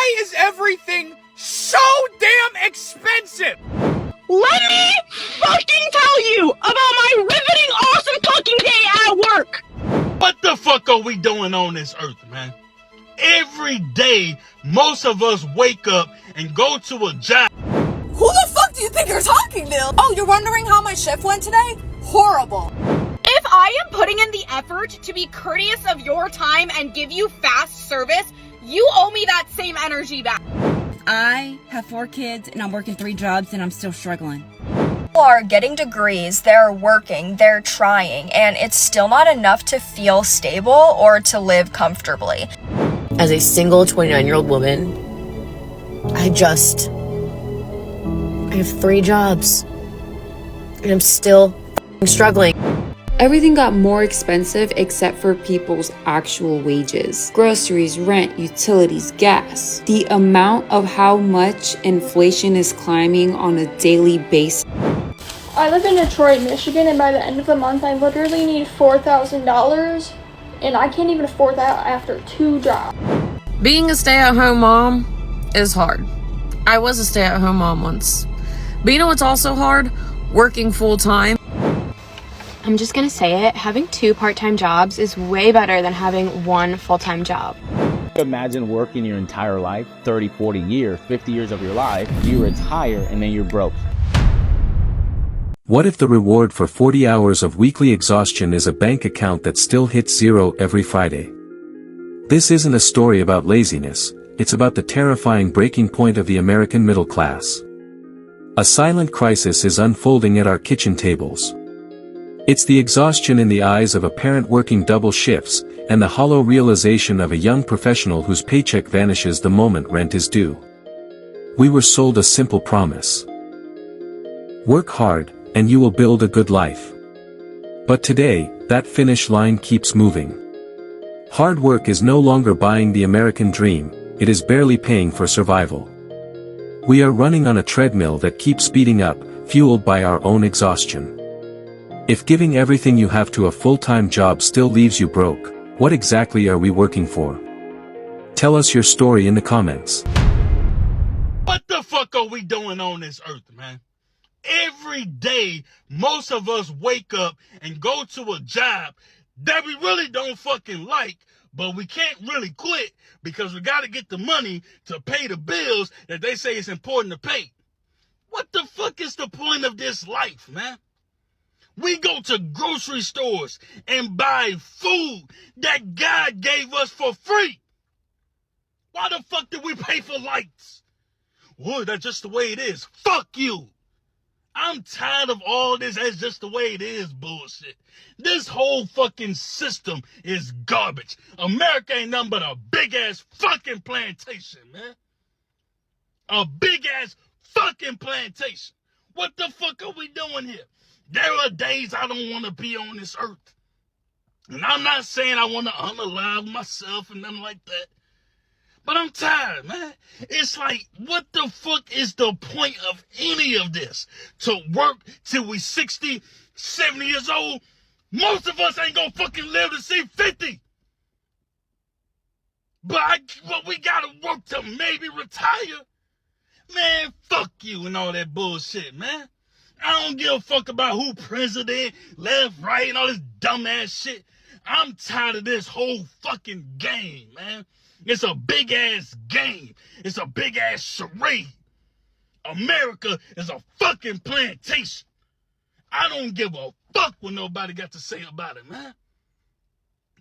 Why is everything so damn expensive? Let me fucking tell you about my riveting, awesome fucking day at work! What the fuck are we doing on this earth, man? Every day, most of us wake up and go to a job. Who the fuck do you think you're talking to? Oh, you're wondering how my shift went today? Horrible. If I am putting in the effort to be courteous of your time and give you fast service, you owe me that same energy back. I have 4 kids and I'm working 3 jobs and I'm still struggling. People are getting degrees, they're working, they're trying, and it's still not enough to feel stable or to live comfortably. As a single 29-year-old woman, I have 3 jobs and I'm still struggling. Everything got more expensive except for people's actual wages. Groceries, rent, utilities, gas. The amount of how much inflation is climbing on a daily basis. I live in Detroit, Michigan, and by the end of the month, I literally need $4,000, and I can't even afford that after 2 jobs. Being a stay-at-home mom is hard. I was a stay-at-home mom once. But you know what's also hard? Working full-time. I'm just gonna say it, having 2 part-time jobs is way better than having 1 full-time job. Imagine working your entire life, 30, 40 years, 50 years of your life, you retire and then you're broke. What if the reward for 40 hours of weekly exhaustion is a bank account that still hits zero every Friday? This isn't a story about laziness, it's about the terrifying breaking point of the American middle class. A silent crisis is unfolding at our kitchen tables. It's the exhaustion in the eyes of a parent working double shifts, and the hollow realization of a young professional whose paycheck vanishes the moment rent is due. We were sold a simple promise. Work hard, and you will build a good life. But today, that finish line keeps moving. Hard work is no longer buying the American dream, it is barely paying for survival. We are running on a treadmill that keeps speeding up, fueled by our own exhaustion. If giving everything you have to a full-time job still leaves you broke, what exactly are we working for? Tell us your story in the comments. What the fuck are we doing on this earth, man? Every day, most of us wake up and go to a job that we really don't fucking like, but we can't really quit because we gotta get the money to pay the bills that they say it's important to pay. What the fuck is the point of this life, man? We go to grocery stores and buy food that God gave us for free. Why the fuck did we pay for lights? Well, that's just the way it is. Fuck you. I'm tired of all this "that's just the way it is" bullshit. This whole fucking system is garbage. America ain't nothing but a big-ass fucking plantation, man. A big-ass fucking plantation. What the fuck are we doing here? There are days I don't want to be on this earth. And I'm not saying I want to unalive myself and nothing like that. But I'm tired, man. It's like, what the fuck is the point of any of this? To work till we 60, 70 years old? Most of us ain't gonna fucking live to see 50. But we gotta work to maybe retire. Man, fuck you and all that bullshit, man. I don't give a fuck about who president, left, right, and all this dumbass shit. I'm tired of this whole fucking game, man. It's a big-ass game. It's a big-ass charade. America is a fucking plantation. I don't give a fuck what nobody got to say about it, man.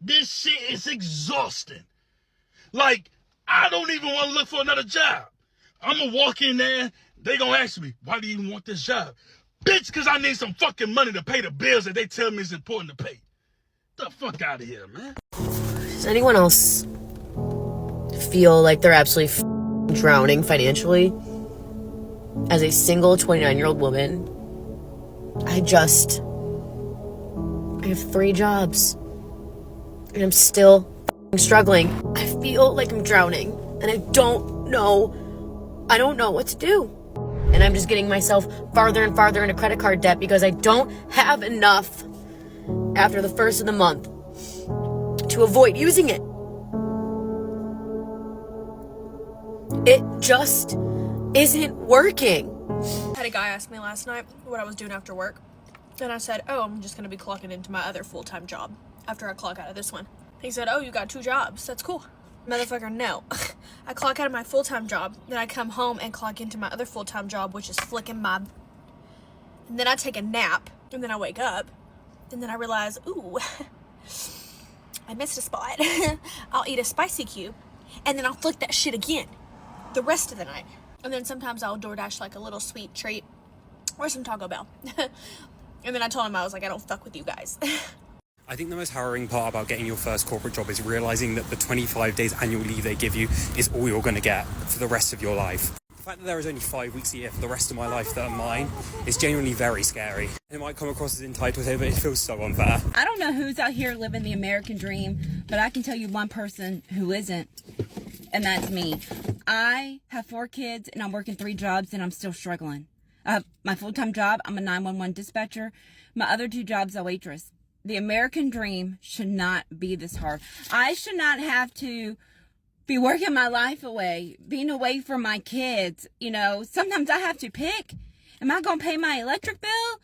This shit is exhausting. Like, I don't even want to look for another job. I'm going to walk in there. They going to ask me, why do you even want this job? Bitch, because I need some fucking money to pay the bills that they tell me is important to pay. Get the fuck out of here, man. Does anyone else feel like they're absolutely drowning financially? As a single 29-year-old woman, I have 3 jobs and I'm still struggling. I feel like I'm drowning and I don't know what to do. And I'm just getting myself farther and farther into credit card debt because I don't have enough after the first of the month to avoid using it. It just isn't working. I had a guy ask me last night what I was doing after work. And I said, oh, I'm just going to be clocking into my other full-time job after I clock out of this one. He said, oh, you got 2 jobs. That's cool. Motherfucker, no. I clock out of my full-time job, then I come home and clock into my other full-time job, which is flicking my... And then I take a nap, and then I wake up, and then I realize, ooh, I missed a spot. I'll eat a spicy cube, and then I'll flick that shit again the rest of the night. And then sometimes I'll DoorDash like a little sweet treat or some Taco Bell. And then I told him, I was like, I don't fuck with you guys. I think the most harrowing part about getting your first corporate job is realizing that the 25 days annual leave they give you is all you're going to get for the rest of your life. The fact that there is only 5 weeks a year for the rest of my life that are mine is genuinely very scary. It might come across as entitled here, but it feels so unfair. I don't know who's out here living the American dream, but I can tell you one person who isn't, and that's me. I have 4 kids, and I'm working 3 jobs, and I'm still struggling. I have my full-time job, I'm a 911 dispatcher. My other 2 jobs, a waitress. The American dream should not be this hard. I should not have to be working my life away, being away from my kids. You know, sometimes I have to pick. Am I going to pay my electric bill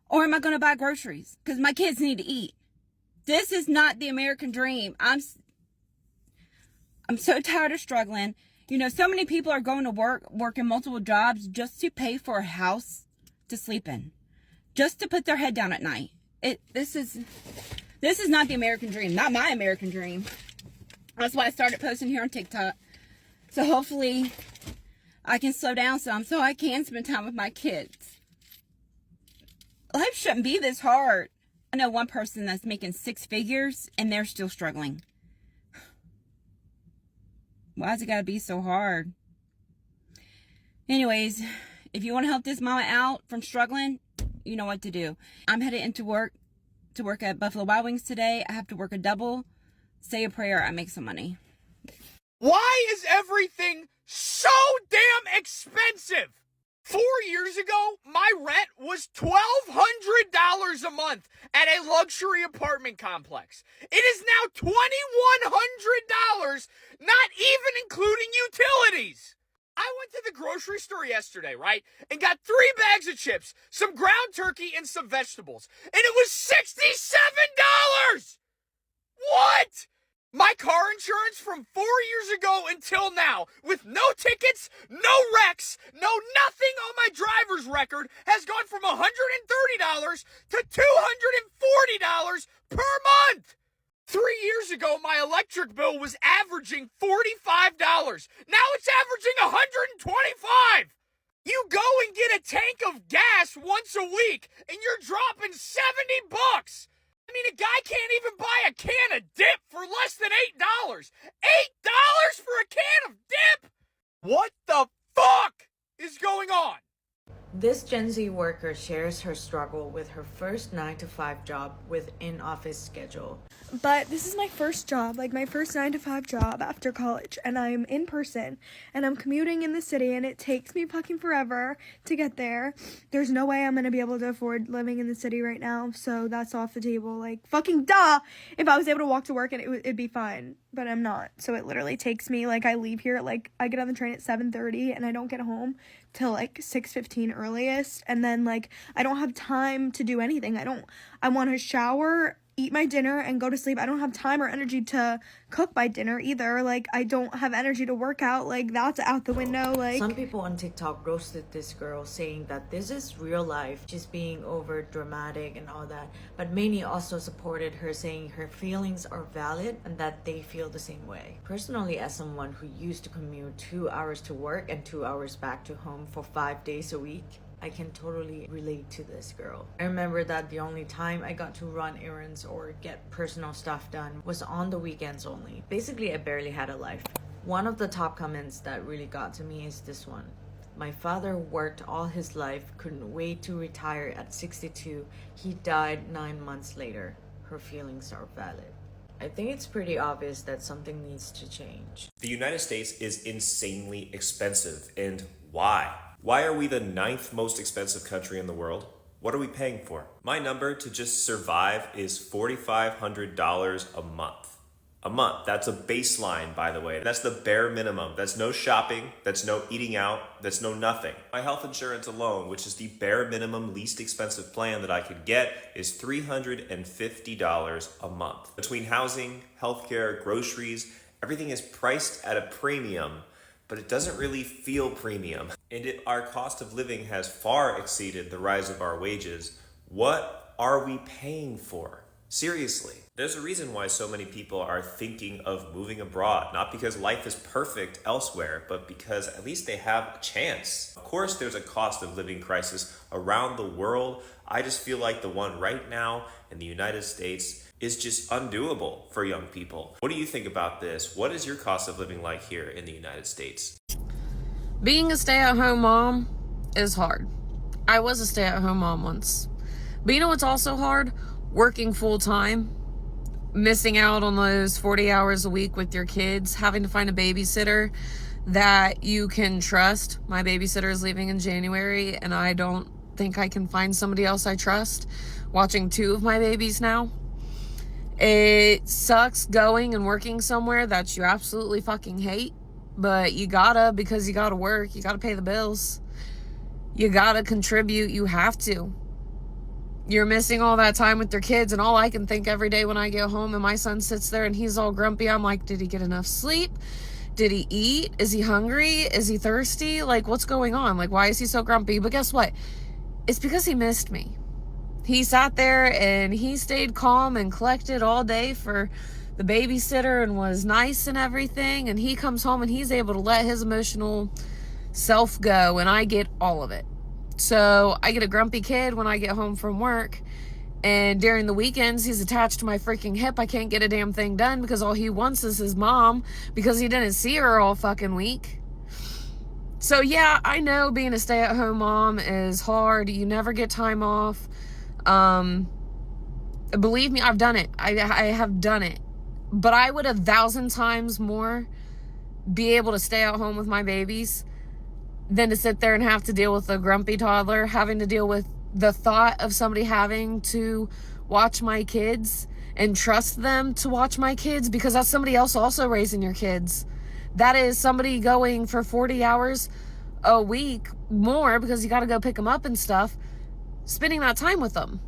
or am I going to buy groceries? Because my kids need to eat. This is not the American dream. I'm so tired of struggling. You know, so many people are going to working multiple jobs just to pay for a house to sleep in, just to put their head down at night. This is not the American dream, not my American dream. That's why I started posting here on TikTok. So hopefully I can slow down some so I can spend time with my kids. Life shouldn't be this hard. I know one person that's making 6 figures and they're still struggling. Why's it gotta be so hard? Anyways, if you want to help this mama out from struggling, you know what to do. I'm headed into work at Buffalo Wild Wings today. I have to work a double. Say a prayer, I make some money. Why is everything so damn expensive? 4 years ago, my rent was $1,200 a month at a luxury apartment complex. It is now $2,100, not even including utilities. I went to the grocery store yesterday, right, and got 3 bags of chips, some ground turkey, and some vegetables, and it was $67! What? My car insurance from 4 years ago until now, with no tickets, no wrecks, no nothing on my driver's record, has gone from $130 to $240 per month. 3 years ago, my electric bill was averaging $45. Now it's averaging $125. You go and get a tank of gas once a week, and you're dropping $70. I mean, a guy can't even buy a can of dip for less than $8. $8 for a can of dip? What the fuck is going on? This Gen Z worker shares her struggle with her first 9-to-5 job with in-office schedule. But this is my first job, like my first 9-to-5 job after college, and I'm in person, and I'm commuting in the city, and it takes me fucking forever to get there. There's no way I'm gonna be able to afford living in the city right now, so that's off the table. Like, fucking duh! If I was able to walk to work, and it'd be fine, but I'm not. So it literally takes me, like, I leave here, like, I get on the train at 7:30, and I don't get home till, like, 6:15 earliest, and then, like, I don't have time to do anything. I want to shower, eat my dinner, and go to sleep. I don't have time or energy to cook my dinner either. Like, I don't have energy to work out. Like, that's out the window. Like, some people on TikTok roasted this girl, saying that this is real life, just being over dramatic and all that. But many also supported her, saying her feelings are valid and that they feel the same way. Personally, as someone who used to commute 2 hours to work and 2 hours back to home for 5 days a week, I can totally relate to this girl. I remember that the only time I got to run errands or get personal stuff done was on the weekends only. Basically, I barely had a life. One of the top comments that really got to me is this one. My father worked all his life, couldn't wait to retire at 62. He died 9 months later. Her feelings are valid. I think it's pretty obvious that something needs to change. The United States is insanely expensive. And why? Why are we the 9th most expensive country in the world? What are we paying for? My number to just survive is $4,500 a month. a month. That's a baseline, by the way. That's the bare minimum. That's no shopping. That's no eating out. That's no nothing. My health insurance alone, which is the bare minimum, least expensive plan that I could get, is $350 a month. Between housing, healthcare, groceries, everything is priced at a premium, but it doesn't really feel premium. And our cost of living has far exceeded the rise of our wages. What are we paying for? Seriously. There's a reason why so many people are thinking of moving abroad, not because life is perfect elsewhere, but because at least they have a chance. Of course, there's a cost of living crisis around the world. I just feel like the one right now in the United States is just undoable for young people. What do you think about this? What is your cost of living like here in the United States? Being a stay-at-home mom is hard. I was a stay-at-home mom once. But you know what's also hard? Working full-time, missing out on those 40 hours a week with your kids, having to find a babysitter that you can trust. My babysitter is leaving in January, and I don't think I can find somebody else I trust. Watching 2 of my babies now. It sucks going and working somewhere that you absolutely fucking hate, but you gotta, because you gotta work, you gotta pay the bills, you gotta contribute, you have to. You're missing all that time with your kids, and all I can think every day when I get home and my son sits there and he's all grumpy, I'm like, did he get enough sleep? Did he eat? Is he hungry? Is he thirsty? Like, what's going on? Like, why is he so grumpy? But guess what? It's because he missed me. He sat there and he stayed calm and collected all day for the babysitter and was nice and everything. And he comes home and he's able to let his emotional self go, and I get all of it. So I get a grumpy kid when I get home from work, and during the weekends he's attached to my freaking hip. I can't get a damn thing done because all he wants is his mom, because he didn't see her all fucking week. So yeah, I know being a stay-at-home mom is hard. You never get time off. Believe me, I've done it. I have done it. But I would 1,000 times more be able to stay at home with my babies than to sit there and have to deal with a grumpy toddler, having to deal with the thought of somebody having to watch my kids and trust them to watch my kids, because that's somebody else also raising your kids. That is somebody going for 40 hours a week more, because you got to go pick them up and stuff, spending that time with them.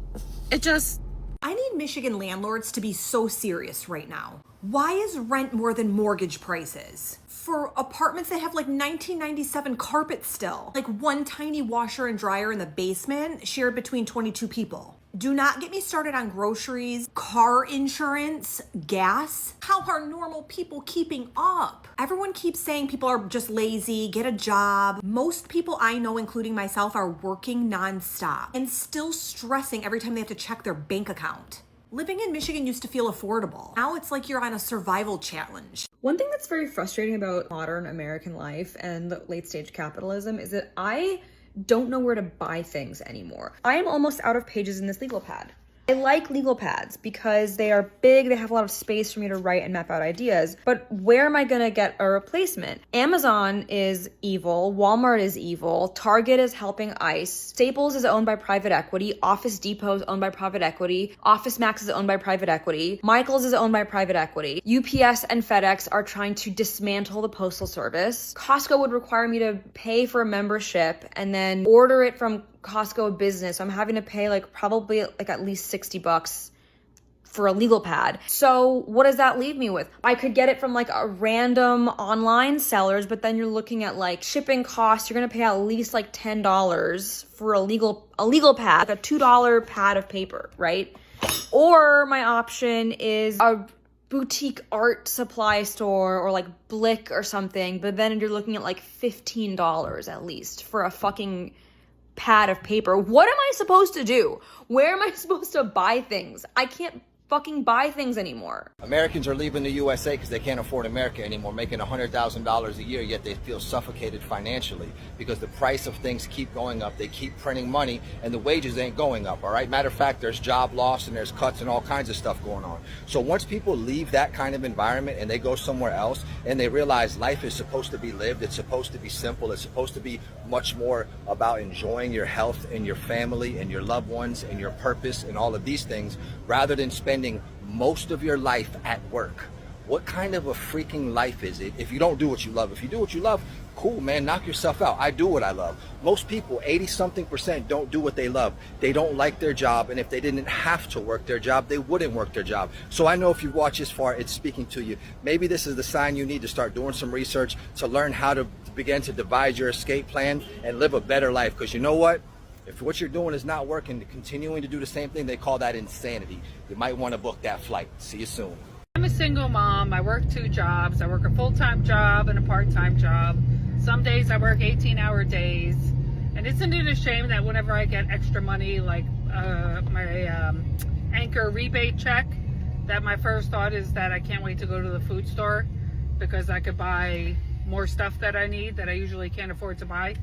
I need Michigan landlords to be so serious right now. Why is rent more than mortgage prices? For apartments that have like 1997 carpet still, like one tiny washer and dryer in the basement shared between 22 people. Do not get me started on groceries, car insurance, gas. How are normal people keeping up? Everyone keeps saying people are just lazy, get a job. Most people I know, including myself, are working nonstop and still stressing every time they have to check their bank account. Living in Michigan used to feel affordable. Now it's like you're on a survival challenge. One thing that's very frustrating about modern American life and late stage capitalism is that I don't know where to buy things anymore. I am almost out of pages in this legal pad. I like legal pads because they are big, they have a lot of space for me to write and map out ideas, but where am I gonna get a replacement? Amazon is evil, Walmart is evil, Target is helping ICE, Staples is owned by private equity, Office Depot is owned by private equity, Office Max is owned by private equity, Michaels is owned by private equity, UPS and FedEx are trying to dismantle the postal service, Costco would require me to pay for a membership and then order it from Costco business. I'm having to pay probably at least $60 for a legal pad. So what does that leave me with? I could get it from a random online sellers, but then you're looking at shipping costs. You're gonna pay at least $10 for a legal pad, a $2 pad of paper, right? Or my option is a boutique art supply store or Blick or something, but then you're looking at $15 at least for a fucking pad of paper. What am I supposed to do? Where am I supposed to buy things? I can't fucking buy things anymore. Americans are leaving the USA because they can't afford America anymore, making $100,000 a year, yet they feel suffocated financially because the price of things keep going up. They keep printing money and the wages ain't going up, all right? Matter of fact, there's job loss and there's cuts and all kinds of stuff going on. So once people leave that kind of environment and they go somewhere else and they realize life is supposed to be lived, it's supposed to be simple, it's supposed to be much more about enjoying your health and your family and your loved ones and your purpose and all of these things, rather than spending most of your life at work. What kind of a freaking life is it if you don't do what you love? If you do what you love, cool, man, knock yourself out. I do what I love. Most people, 80-something%, don't do what they love. They don't like their job, and if they didn't have to work their job, they wouldn't work their job. So I know if you watch this far, it's speaking to you. Maybe this is the sign you need to start doing some research to learn how to begin to devise your escape plan and live a better life. Because you know what? If what you're doing is not working, continuing to do the same thing, they call that insanity. You might want to book that flight. See you soon. I'm a single mom. I work 2 jobs. I work a full-time job and a part-time job. Some days I work 18-hour days. And isn't it a shame that whenever I get extra money, like my Anchor rebate check, that my first thought is that I can't wait to go to the food store because I could buy more stuff that I need that I usually can't afford to buy.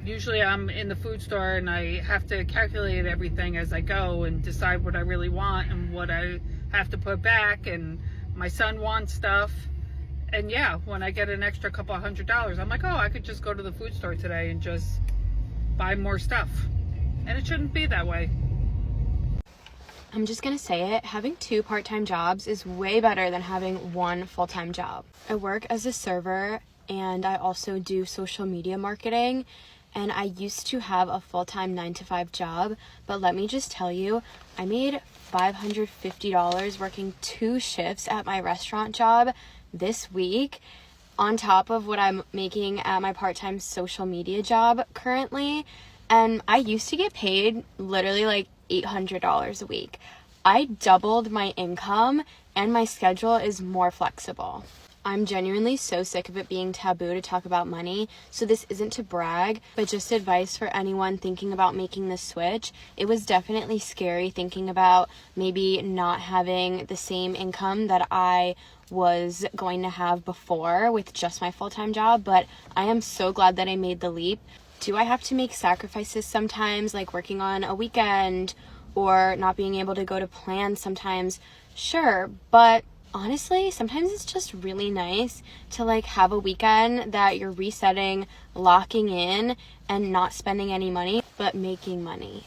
Usually I'm in the food store and I have to calculate everything as I go and decide what I really want and what I have to put back, and my son wants stuff. And yeah, when I get an extra couple $100, I'm like, oh, I could just go to the food store today and just buy more stuff. And it shouldn't be that way. I'm just gonna say it, having 2 part-time jobs is way better than having 1 full-time job. I work as a server and I also do social media marketing, and I used to have a full-time 9-to-5 job, but let me just tell you, I made $550 working 2 shifts at my restaurant job this week, on top of what I'm making at my part-time social media job currently. And I used to get paid literally like $800 a week. I doubled my income and my schedule is more flexible. I'm genuinely so sick of it being taboo to talk about money, so this isn't to brag, but just advice for anyone thinking about making the switch. It was definitely scary thinking about maybe not having the same income that I was going to have before with just my full-time job, but I am so glad that I made the leap. Do I have to make sacrifices sometimes, like working on a weekend or not being able to go to plans sometimes? Sure, but honestly, sometimes it's just really nice to like have a weekend that you're resetting, locking in, and not spending any money, but making money.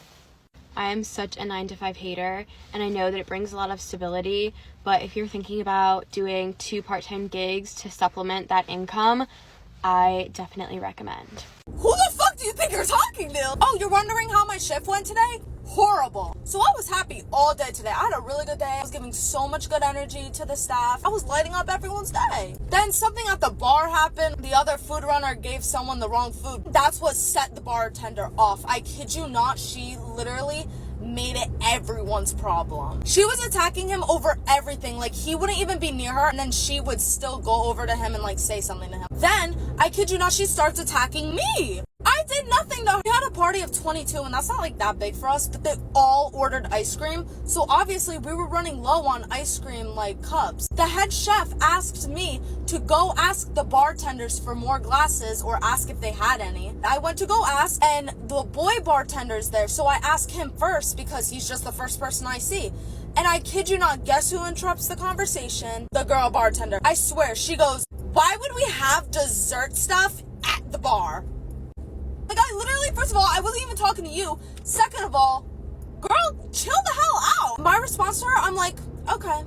I am such a 9-to-5 hater, and I know that it brings a lot of stability, but if you're thinking about doing 2 part-time gigs to supplement that income, I definitely recommend. Who the fuck do you think you're talking to? Oh, you're wondering how my shift went today? Horrible. So I was happy all day today. I had a really good day. I was giving so much good energy to the staff. I was lighting up everyone's day. Then something at the bar happened. The other food runner gave someone the wrong food. That's what set the bartender off. I kid you not, she literally made it everyone's problem. She was attacking him over everything. Like, he wouldn't even be near her, and then she would still go over to him and like say something to him. Then, I kid you not, she starts attacking me. I did nothing though. We had a party of 22 and that's not like that big for us, but they all ordered ice cream. So obviously we were running low on ice cream like cups. The head chef asked me to go ask the bartenders for more glasses or ask if they had any. I went to go ask and the boy bartender's there. So I asked him first because he's just the first person I see. And I kid you not, guess who interrupts the conversation? The girl bartender. I swear, she goes, why would we have dessert stuff at the bar? Like, I literally, first of all, I wasn't even talking to you. Second of all, girl, chill the hell out. My response to her, I'm like, okay.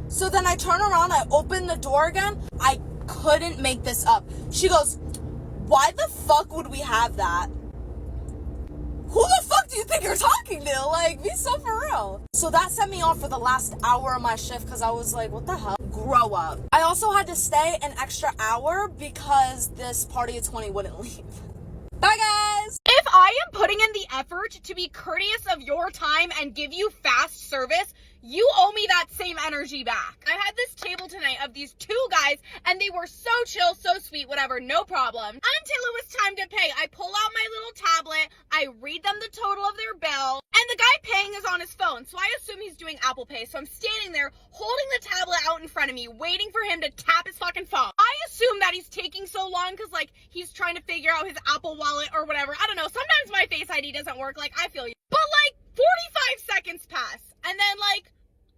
So then I turn around, I open the door again. I couldn't make this up. She goes, why the fuck would we have that? Who the fuck do you think you're talking to? Like, be so for real. So that set me off for the last hour of my shift because I was like, what the hell? Grow up. I also had to stay an extra hour because this party of 20 wouldn't leave. Bye, guys! If I am putting in the effort to be courteous of your time and give you fast service, you owe me that same energy back. I had this table tonight of these 2 guys, and they were so chill, so sweet, whatever, no problem. Until it was time to pay. I pull out my little tablet, I read them the total of their bill, and the guy paying is on his phone, so I assume he's doing Apple Pay. So I'm standing there, holding the tablet out in front of me, waiting for him to tap his fucking phone. I assume that he's taking so long because, like, he's trying to figure out his Apple Wallet or whatever. I don't know. Sometimes my Face ID doesn't work. Like, I feel you. But, like, 45 seconds pass, and then, like,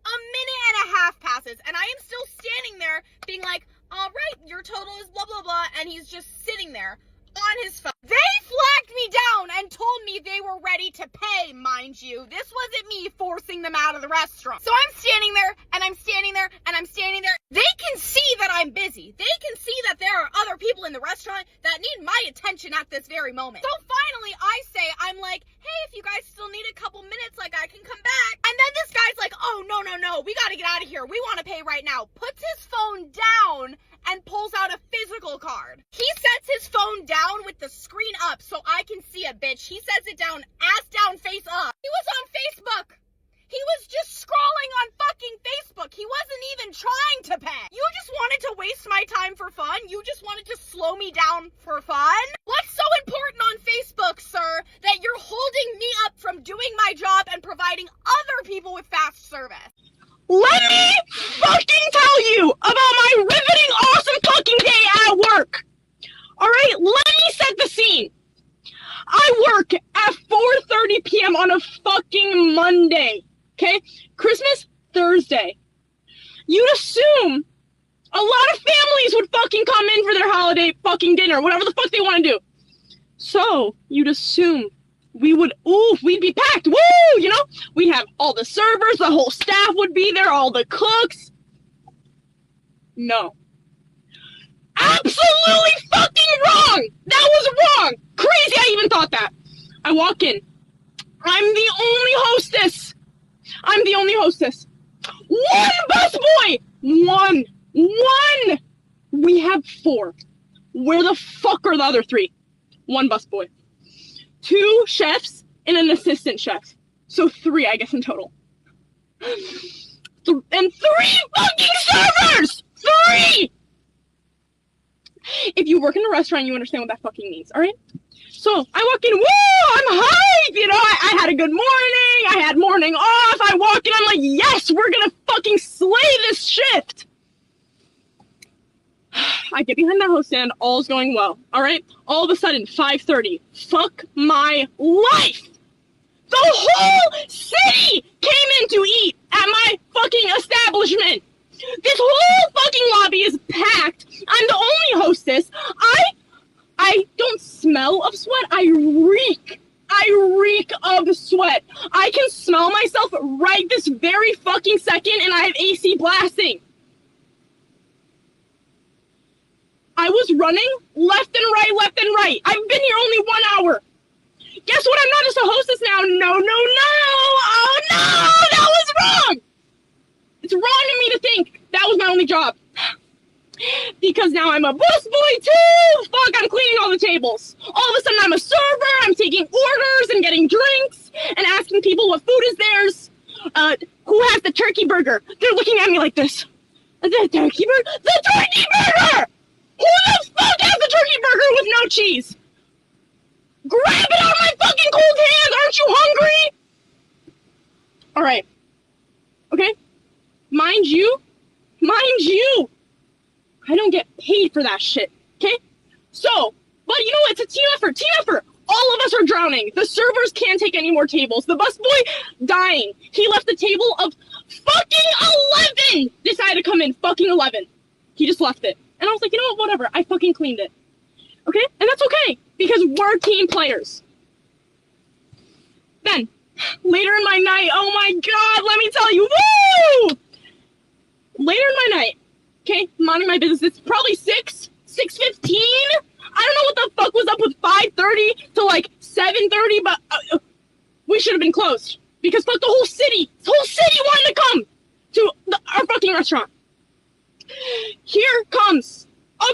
a minute and a half passes, and I am still standing there being like, all right, your total is blah, blah, blah, and he's just sitting there. on his phone. They flagged me down and told me they were ready to pay, mind you. This wasn't me forcing them out of the restaurant. So I'm standing there, and I'm standing there, and I'm standing there. They can see that I'm busy. They can see that there are other people in the restaurant that need my attention at this very moment. So finally, I'm like, hey, if you guys still need a couple minutes, like, I can come back. And then this guy's like, oh, no, we gotta get out of here. We want to pay right now. Puts his phone down and pulls out a physical card. He sets his phone down with the screen up so I can see it, bitch. He sets it down, ass down, face up. He was on Facebook. He was just scrolling on fucking Facebook. He wasn't even trying to pay. You just wanted to waste my time for fun? You just wanted to slow me down for fun? What's so important on Facebook, sir, that you're holding me up from doing my job and providing other people with fast service? Let me fucking tell you about my riveting, awesome fucking day at work. Alright, let me set the scene. I work at 4:30 p.m. on a fucking Monday. Okay? Christmas Thursday. You'd assume a lot of families would fucking come in for their holiday fucking dinner, whatever the fuck they want to do. So, you'd assume we'd be packed. Woo! You know? We have all the servers, the whole staff would be there, all the cooks. No. Absolutely fucking wrong! That was wrong! Crazy I even thought that. I walk in. I'm the only hostess. One busboy! One! We have 4. Where the fuck are the other 3? 1 busboy. 2 chefs and an assistant chef. So 3, I guess, in total. And 3 fucking servers! 3! If you work in a restaurant, you understand what that fucking means, alright? So, I walk in, woo! I'm hyped! You know, I had a good morning, I had morning off, I walk in, I'm like, yes, we're gonna fucking slay this shift! I get behind the host stand, all's going well, alright? All of a sudden, 5:30, fuck my life! The whole city came in to eat at my fucking establishment! This whole fucking lobby is packed. I'm the only hostess. I don't smell of sweat. I reek of sweat. I can smell myself right this very fucking second, and I have AC blasting. I was running left and right. I've been here only 1 hour. Guess what? I'm not just a hostess now. No. Oh no, that was wrong. It's wrong of me to think that was my only job. Because now I'm a busboy too! Fuck, I'm cleaning all the tables. All of a sudden I'm a server, I'm taking orders and getting drinks and asking people what food is theirs. Who has the turkey burger? They're looking at me like this. The turkey burger? The turkey burger! Who the fuck has the turkey burger with no cheese? Grab it out of my fucking cold hands! Aren't you hungry? Alright. Okay? Mind you, I don't get paid for that shit, okay? So, but you know what? It's a team effort. All of us are drowning. The servers can't take any more tables. The busboy dying. He left the table of fucking 11. Decided to come in, fucking 11. He just left it. And I was like, you know what? Whatever. I fucking cleaned it. Okay? And that's okay, because we're team players. Then, later in my night, oh my god, let me tell you, woo! Later in my night, okay, minding my business, it's probably 6:15. I don't know what the fuck was up with 5:30 to like 7:30, but we should have been closed. Because fuck the whole city wanted to come to our fucking restaurant. Here comes a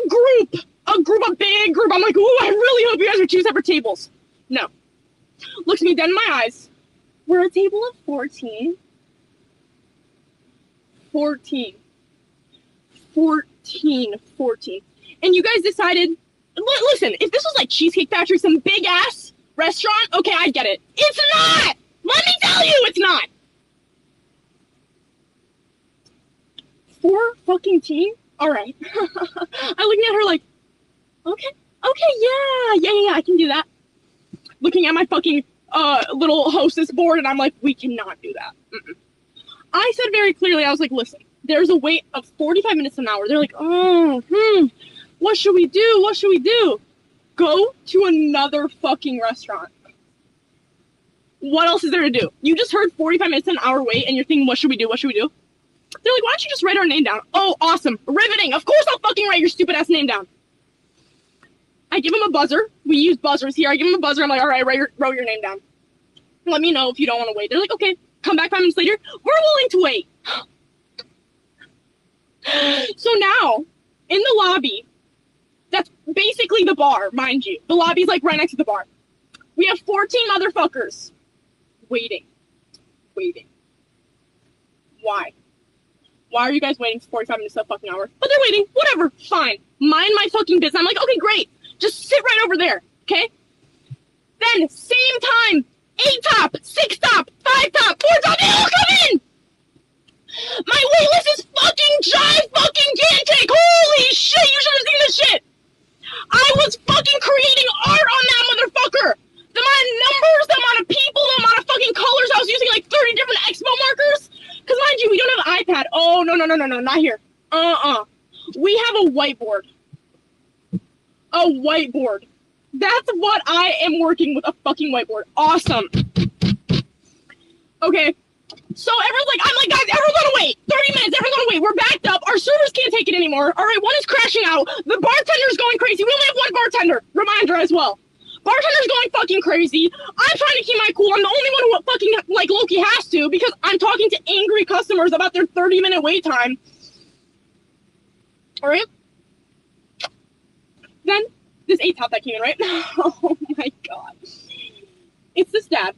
big group. I'm like, ooh, I really hope you guys are 2 separate tables. No. Looks me dead in my eyes. We're a table of 14. 14. And you guys decided, listen, if this was like Cheesecake Factory, some big ass restaurant, okay, I get it. It's not! Let me tell you, it's not! 4 fucking team? Alright. I'm looking at her like, okay, yeah, I can do that. Looking at my fucking little hostess board, and I'm like, we cannot do that. Mm-mm. I said very clearly, I was like, listen, there's a wait of 45 minutes an hour. They're like, what should we do? Go to another fucking restaurant. What else is there to do? You just heard 45 minutes an hour wait and you're thinking, what should we do? What should we do? They're like, why don't you just write our name down? Oh, awesome. Riveting. Of course I'll fucking write your stupid ass name down. I give him a buzzer. We use buzzers here. I give him a buzzer. I'm like, all right, write your name down. Let me know if you don't want to wait. They're like, okay. Come back 5 minutes later. We're willing to wait. So now, in the lobby, that's basically the bar, mind you. The lobby's like right next to the bar. We have 14 motherfuckers waiting. Why? Why are you guys waiting for 45 minutes of fucking hour? But they're waiting. Whatever. Fine. Mind my fucking business. I'm like, okay, great. Just sit right over there. Okay? Then, same time, 8 top, 6 top, 5 top, 4 top, they all come in! My wait list is fucking gigantic! Holy shit, you should have seen this shit! I was fucking creating art on that motherfucker! The amount of numbers, the amount of people, the amount of fucking colors, I was using like 30 different expo markers. Because mind you, we don't have an iPad. Oh, no, not here. We have a whiteboard. A whiteboard. That's what I am working with, a fucking whiteboard. Awesome. Okay. So everyone's like, I'm like, guys, everyone's gonna wait. 30 minutes, everyone's gonna wait. We're backed up. Our servers can't take it anymore. All right, one is crashing out. The bartender's going crazy. We only have one bartender. Reminder as well. Bartender's going fucking crazy. I'm trying to keep my cool. I'm the only one who fucking, like, Loki has to because I'm talking to angry customers about their 30-minute wait time. All right? Then, this 8 top that came in, right? Oh my god. It's this dad.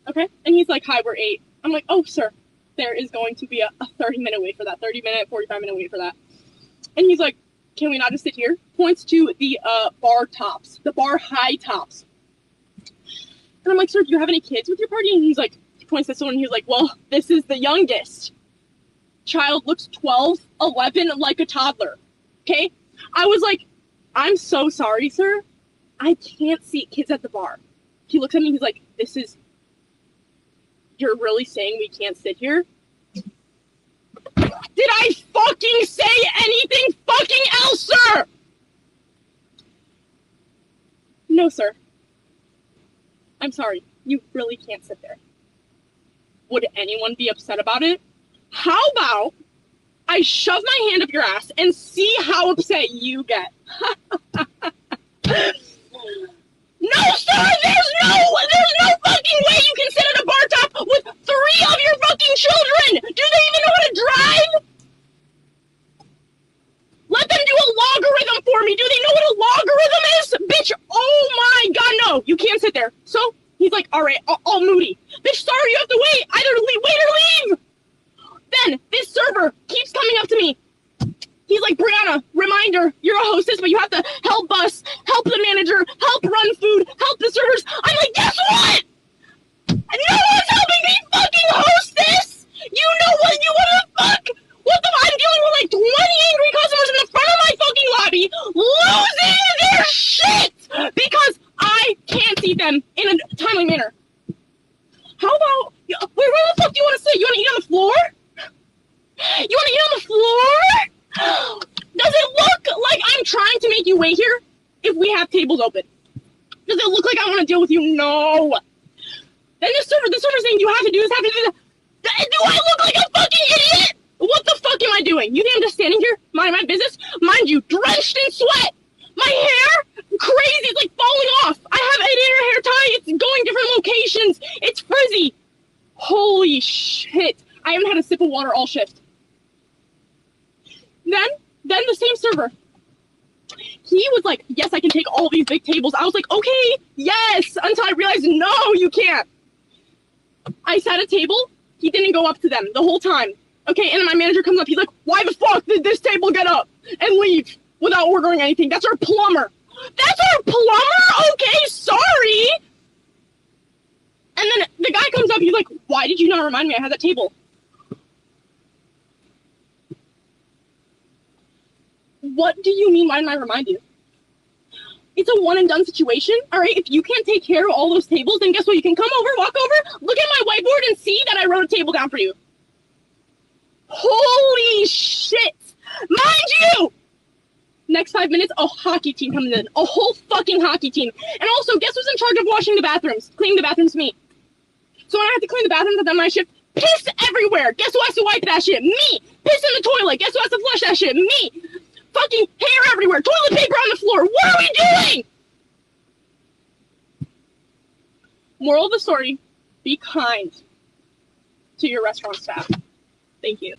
Okay? And he's like, hi, we're 8. I'm like, oh, sir, there is going to be a 30-minute wait for that. 30-minute, 45-minute wait for that. And he's like, can we not just sit here? Points to the bar tops, the bar high tops. And I'm like, sir, do you have any kids with your party? And he's like, he points this one, and he's like, well, this is the youngest. Child looks 12, 11, like a toddler. Okay? I was like, I'm so sorry, sir. I can't see kids at the bar. He looks at me, he's like, you're really saying we can't sit here? Did I fucking say anything fucking else, sir? No, sir. I'm sorry. You really can't sit there. Would anyone be upset about it? How about I shove my hand up your ass and see how upset you get? No, sir! There's no fucking way you can sit at a bar top with 3 of your fucking children! Do they even know how to drive? Let them do a logarithm for me! Do they know what a logarithm is? Bitch, oh my god, no! You can't sit there. So, he's like, alright, all moody. Bitch, sorry, you have to wait! Either wait or leave! Then, this server keeps coming up to me. He's like, Brianna, reminder, you're a hostess, but you have to help us, help the manager, help run food, help the servers. I'm like, guess what? No one's helping me fucking host this! You know what the fuck? I'm dealing with like 20 angry customers in the front of my fucking lobby, losing their shit because I can't see them in a timely manner. How about, where the fuck do you want to sit? You want to eat on the floor? You want to eat on the floor? Does it look like I'm trying to make you wait here if we have tables open? Does it look like I want to deal with you? No. Then the server's saying you have to do this, have to do that. Do I look like a fucking idiot? What the fuck am I doing? You think I'm just standing here, minding my business? Mind you, drenched in sweat. My hair, crazy, it's like falling off. I have a hair tie, it's going different locations. It's frizzy. Holy shit. I haven't had a sip of water all shift. Then the same server, he was like, yes, I can take all these big tables. I was like, okay, yes, until I realized, no, you can't. I sat at a table. He didn't go up to them the whole time. Okay, and then my manager comes up. He's like, why the fuck did this table get up and leave without ordering anything? That's our plumber. That's our plumber? Okay, sorry. And then the guy comes up. He's like, why did you not remind me I had that table? What do you mean, why didn't I remind you? It's a one and done situation, all right? If you can't take care of all those tables, then guess what? You can come over, walk over, look at my whiteboard and see that I wrote a table down for you. Holy shit! Mind Next 5 minutes, a hockey team comes in. A whole fucking hockey team. And also, guess who's in charge of washing the bathrooms? Cleaning the bathrooms? Me. So when I have to clean the bathrooms at the end of my shift, piss everywhere. Guess who has to wipe that shit? Me. Piss in the toilet. Guess who has to flush that shit? Me. Fucking hair everywhere. Toilet paper on the floor. What are we doing? Moral of the story, be kind to your restaurant staff. Thank you.